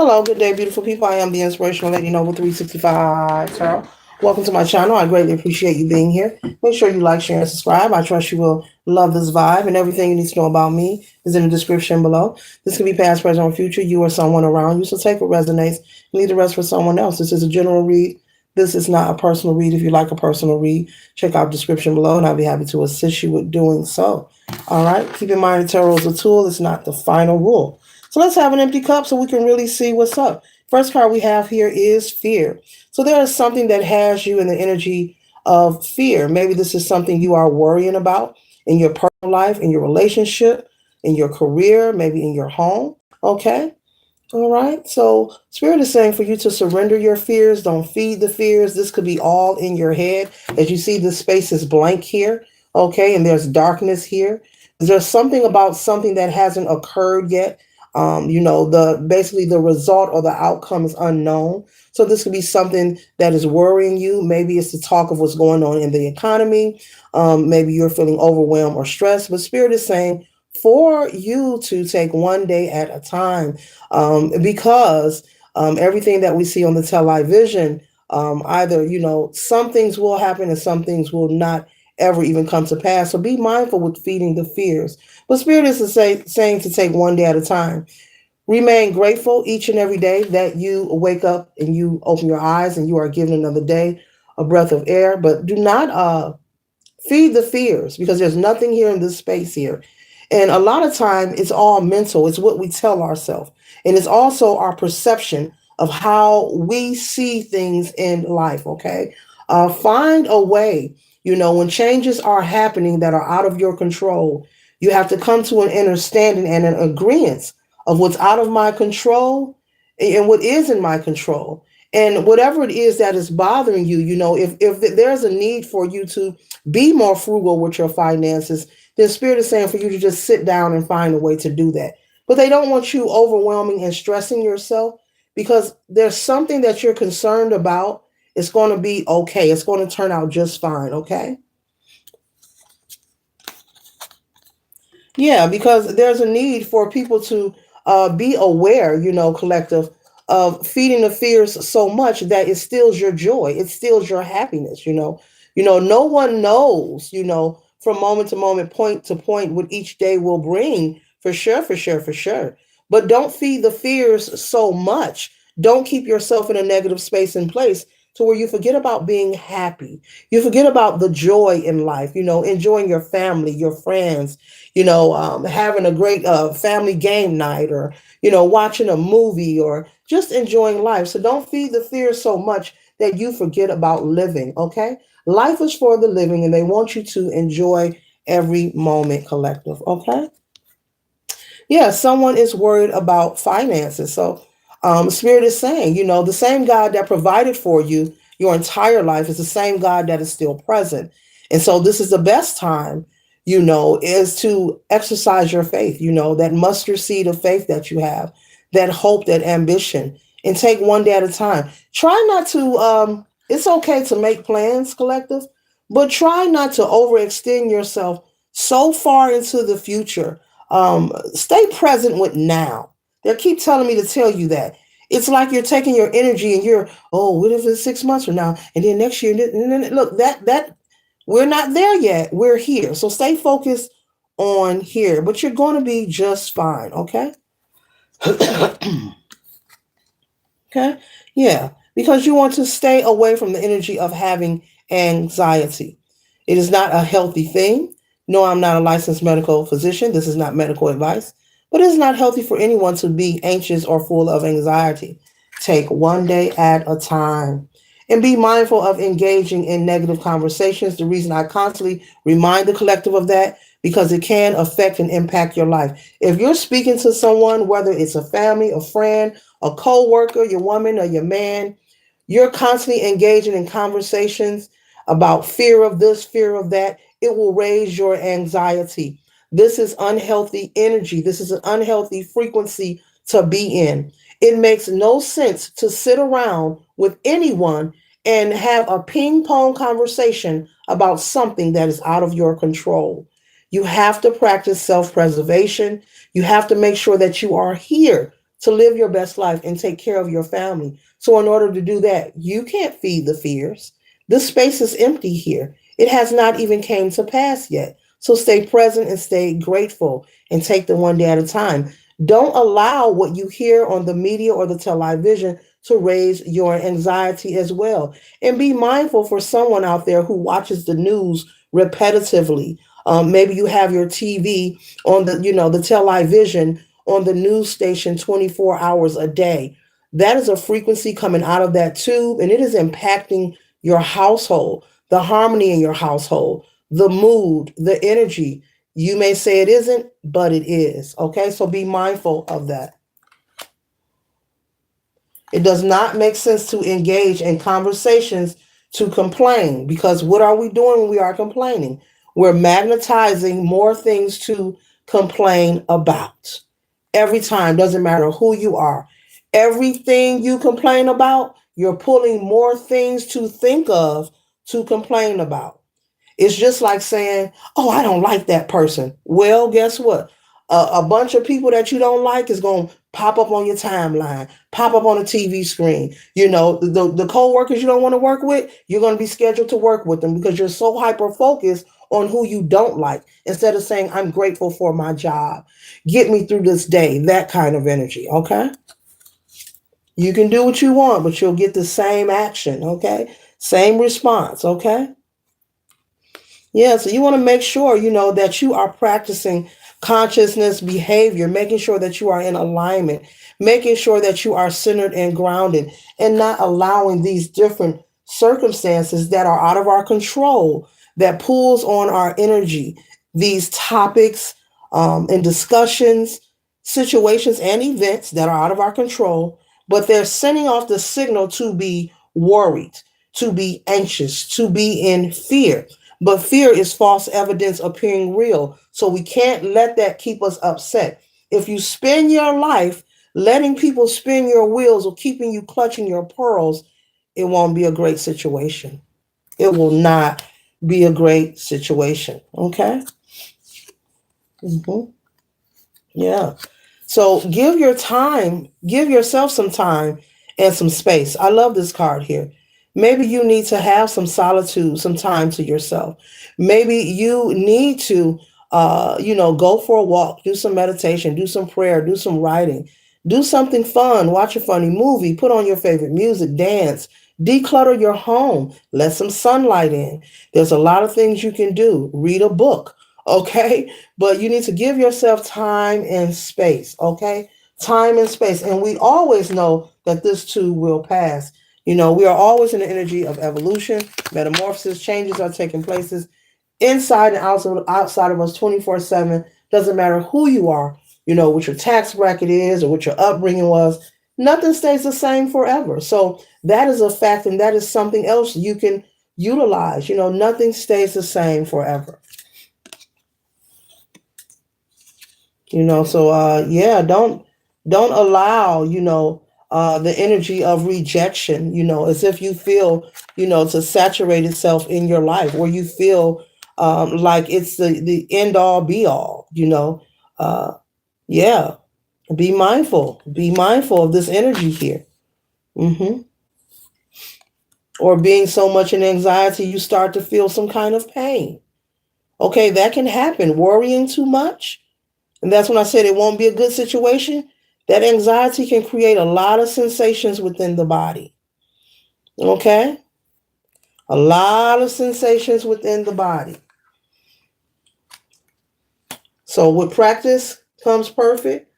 Hello, good day, beautiful people. I am the Inspirational Lady Noble 365 Tarot. Welcome to my channel. I greatly appreciate you being here. Make sure you like, share, and subscribe. I trust you will love this vibe, and everything you need to know about me is in the description below. This can be past, present, or future, you or someone around you. So take what resonates and leave the rest for someone else. This is a general read. This is not a personal read. If you like a personal read, check out the description below, and I'll be happy to assist you with doing so. All right. Keep in mind, the tarot is a tool. It's not the final rule. So let's have an empty cup so we can really see what's up. First card we have here is fear. So there is something that has you in the energy of fear. Maybe this is something you are worrying about in your personal life, in your relationship, in your career, maybe in your home. Okay. All right. So Spirit is saying for you to surrender your fears. Don't feed the fears. This could be all in your head. As you see, the space is blank here. Okay. And there's darkness here. There's something about something that hasn't occurred yet. The basically the result or the outcome is unknown. So this could be something that is worrying you. Maybe it's the talk of what's going on in the economy. Maybe you're feeling overwhelmed or stressed. But Spirit is saying for you to take one day at a time, because everything that we see on the television, either some things will happen and some things will not ever even come to pass. So be mindful with feeding the fears. But Spirit is to saying to take one day at a time. Remain grateful each and every day that you wake up and you open your eyes and you are given another day, a breath of air. But do not feed the fears, because there's nothing here in this space here. And a lot of time it's all mental. It's what we tell ourselves. And it's also our perception of how we see things in life. Okay. Find a way, when changes are happening that are out of your control, you have to come to an understanding and an agreement of what's out of my control and what is in my control. And whatever it is that is bothering you, if there's a need for you to be more frugal with your finances, then Spirit is saying for you to just sit down and find a way to do that. But they don't want you overwhelming and stressing yourself, because there's something that you're concerned about. It's going to be okay. It's going to turn out just fine. Okay. Yeah, because there's a need for people to be aware, collective, of feeding the fears so much that it steals your joy. It steals your happiness. No one knows, from moment to moment, point to point, what each day will bring. For sure, for sure, for sure. But don't feed the fears so much. Don't keep yourself in a negative space and place to where you forget about being happy. You forget about the joy in life, enjoying your family, your friends, having a great family game night, or, watching a movie, or just enjoying life. So don't feed the fear so much that you forget about living. Okay. Life is for the living, and they want you to enjoy every moment, collective. Okay. Yeah. Someone is worried about finances. So, Spirit is saying, the same God that provided for you your entire life is the same God that is still present. And so this is the best time, is to exercise your faith, that mustard seed of faith that you have, that hope, that ambition, and take one day at a time. Try not to, it's okay to make plans, collective, but try not to overextend yourself so far into the future. Stay present with now. They keep telling me to tell you that. It's like you're taking your energy and oh, what if it's 6 months from now? And then next year, and then look, that we're not there yet. We're here. So stay focused on here, but you're going to be just fine. Okay. Okay. Yeah. Because you want to stay away from the energy of having anxiety. It is not a healthy thing. No, I'm not a licensed medical physician. This is not medical advice, but it's not healthy for anyone to be anxious or full of anxiety. Take one day at a time and be mindful of engaging in negative conversations. The reason I constantly remind the collective of that, because it can affect and impact your life. If you're speaking to someone, whether it's a family, a friend, a co-worker, your woman or your man, you're constantly engaging in conversations about fear of this, fear of that. It will raise your anxiety. This is unhealthy energy. This is an unhealthy frequency to be in. It makes no sense to sit around with anyone and have a ping pong conversation about something that is out of your control. You have to practice self preservation. You have to make sure that you are here to live your best life and take care of your family. So in order to do that, you can't feed the fears. This space is empty here. It has not even came to pass yet. So stay present and stay grateful and take them one day at a time. Don't allow what you hear on the media or the television to raise your anxiety as well. And be mindful for someone out there who watches the news repetitively. Maybe you have your TV on the television on the news station 24 hours a day. That is a frequency coming out of that tube, and it is impacting your household, the harmony in your household, the mood, the energy. You may say it isn't, but it is. Okay, so be mindful of that. It does not make sense to engage in conversations to complain, because what are we doing when we are complaining? We're magnetizing more things to complain about. Every time, doesn't matter who you are. Everything you complain about, you're pulling more things to think of to complain about. It's just like saying, "Oh, I don't like that person." Well, guess what? A bunch of people that you don't like is going to pop up on your timeline, pop up on a TV screen. The co-workers you don't want to work with, you're going to be scheduled to work with them because you're so hyper focused on who you don't like instead of saying, "I'm grateful for my job. Get me through this day." That kind of energy, okay? You can do what you want, but you'll get the same action, okay? Same response, okay? Yeah, so you want to make sure, that you are practicing consciousness behavior, making sure that you are in alignment, making sure that you are centered and grounded, and not allowing these different circumstances that are out of our control, that pulls on our energy, these topics and discussions, situations, and events that are out of our control, but they're sending off the signal to be worried, to be anxious, to be in fear. But fear is false evidence appearing real. So we can't let that keep us upset. If you spend your life letting people spin your wheels or keeping you clutching your pearls, it won't be a great situation. It will not be a great situation. Okay? Mhm. Yeah. So give yourself some time and some space. I love this card here. Maybe you need to have some solitude, some time to yourself. Maybe you need to, go for a walk, do some meditation, do some prayer, do some writing, do something fun, watch a funny movie, put on your favorite music, dance, declutter your home, let some sunlight in. There's a lot of things you can do. Read a book, okay? But you need to give yourself time and space, okay? Time and space. And we always know that this too will pass. We are always in the energy of evolution, metamorphosis, changes are taking places inside and outside of us 24/7. Doesn't matter who you are, what your tax bracket is or what your upbringing was. Nothing stays the same forever. So that is a fact, and that is something else you can utilize. Nothing stays the same forever. So yeah, don't allow the energy of rejection, as if you feel, to saturate itself in your life, or you feel like it's the end all be all. Yeah, be mindful of this energy here. hmm or being so much in anxiety you start to feel some kind of pain. Okay, that can happen. Worrying too much. And that's when I said it won't be a good situation. That anxiety can create a lot of sensations within the body. Okay? A lot of sensations within the body. So with practice comes perfect.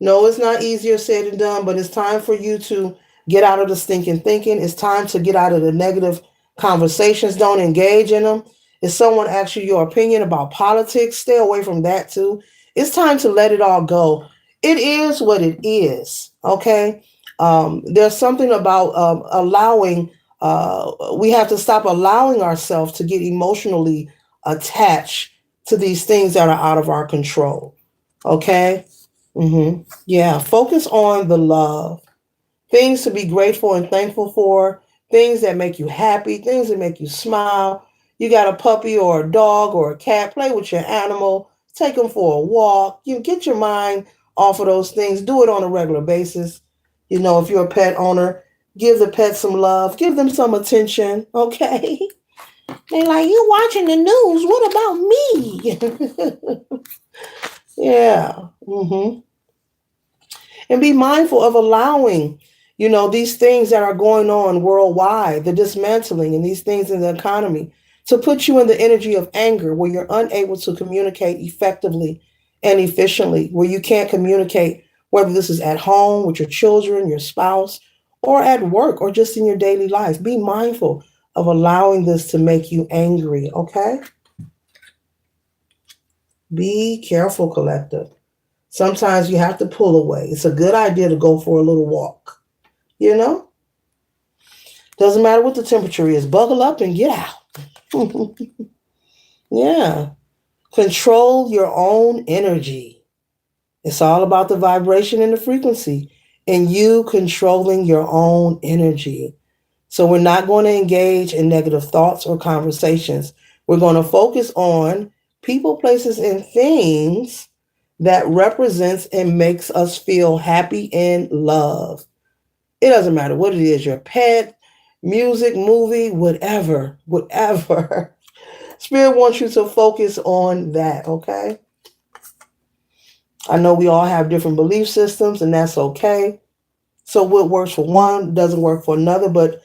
No, it's not easier said than done, but it's time for you to get out of the stinking thinking. It's time to get out of the negative conversations. Don't engage in them. If someone asks you your opinion about politics, stay away from that too. It's time to let it all go. It is what it is. Okay. There's something about allowing, we have to stop allowing ourselves to get emotionally attached to these things that are out of our control. Okay. Yeah, focus on the love, things to be grateful and thankful for, things that make you happy, things that make you smile. You got a puppy or a dog or a cat, play with your animal, take them for a walk. You get your mind offer those things. Do it on a regular basis. If you're a pet owner, give the pet some love, give them some attention, okay? They're like, you watching the news, what about me? Yeah. And be mindful of allowing, these things that are going on worldwide, the dismantling and these things in the economy, to put you in the energy of anger where you're unable to communicate effectively and efficiently, where you can't communicate, whether this is at home with your children, your spouse, or at work, or just in your daily life. Be mindful of allowing this to make you angry, okay? Be careful, collective. Sometimes you have to pull away. It's a good idea to go for a little walk. Doesn't matter what the temperature is. Buckle up and get out. Yeah. Control your own energy. It's all about the vibration and the frequency and you controlling your own energy. So we're not going to engage in negative thoughts or conversations. We're going to focus on people, places, and things that represents and makes us feel happy and love. It doesn't matter what it is, your pet, music, movie, whatever. Spirit wants you to focus on that, okay? I know we all have different belief systems, and that's okay. So what works for one doesn't work for another, but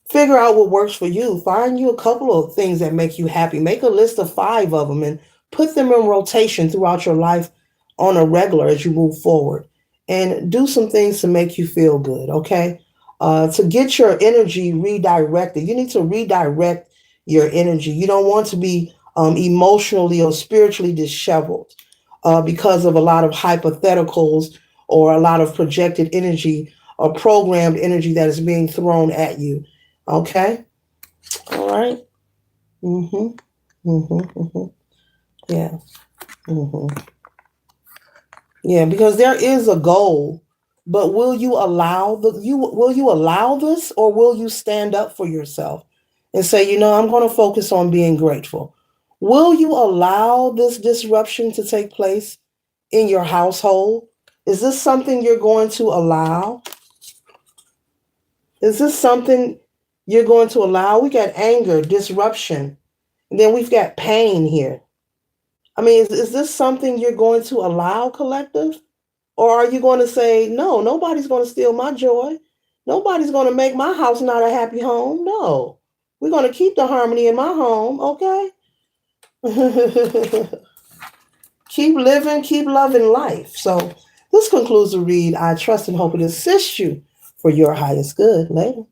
figure out what works for you. Find you a couple of things that make you happy. Make a list of 5 of them and put them in rotation throughout your life on a regular as you move forward. And do some things to make you feel good, okay? To get your energy redirected, you need to redirect your energy. You don't want to be emotionally or spiritually disheveled because of a lot of hypotheticals or a lot of projected energy or programmed energy that is being thrown at you. Okay? All right? Yeah. Yeah, because there is a goal, but will you allow this, or will you stand up for yourself and say, I'm going to focus on being grateful? Will you allow this disruption to take place in your household? Is this something you're going to allow? Is this something you're going to allow? We got anger, disruption, and then we've got pain here. I mean, is this something you're going to allow, collective? Or are you going to say, no, nobody's going to steal my joy? Nobody's going to make my house not a happy home? No. We're going to keep the harmony in my home, okay? Keep living, keep loving life. So this concludes the read. I trust and hope it assists you for your highest good. Later.